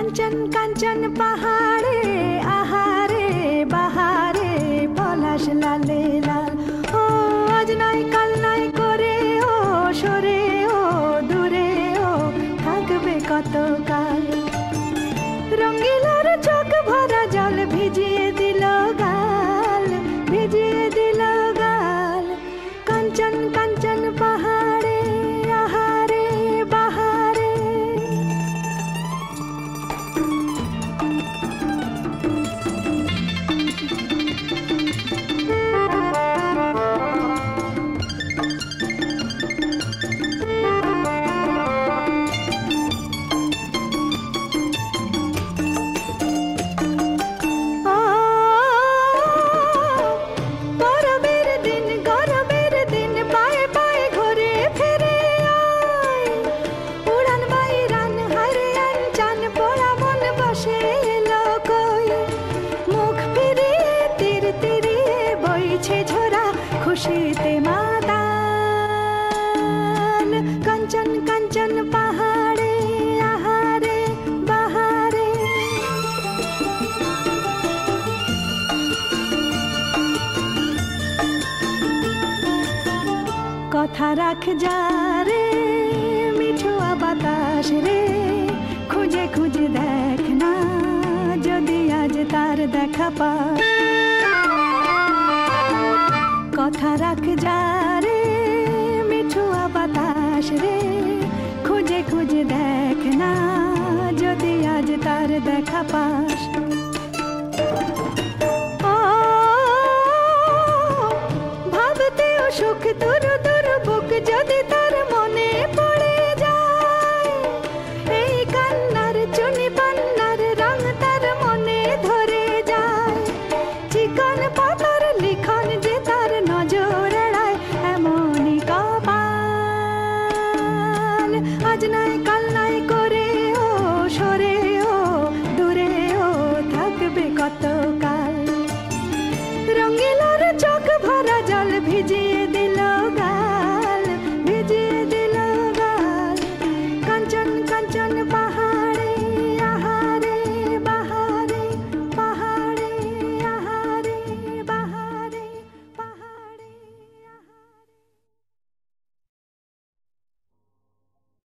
কাঞ্চন কাঞ্চন পাহাড়ে আহারে বাহারে পলাশ লালে লাল। ও আজ নাই কাল নাই করে ও সরে ও দূরে ও থাকবে কতকাল। রঙ্গিলার চোখ ভরা জল ভিজিয়ে দিল গাল, ভিজিয়ে দিল গাল। কাঞ্চন কাঞ্চন পাহাড়ে আহারে বাহারে। খুশিতে মাতাল কাঞ্চন কাঞ্চন পাহাড়ে আহারে বাহারে। কথা রাখ যা রে মিঠুয়া বাতাস রে, খুঁজে খুঁজে দেখ না যদি আজ তার দেখা পাস। কথা রাখ যা রে মিঠুয়া বাতাস রে, খুঁজে খুঁজে দেখ না যদি আজ তার দেখা পাস। ও ভাবতেও সুখ তোর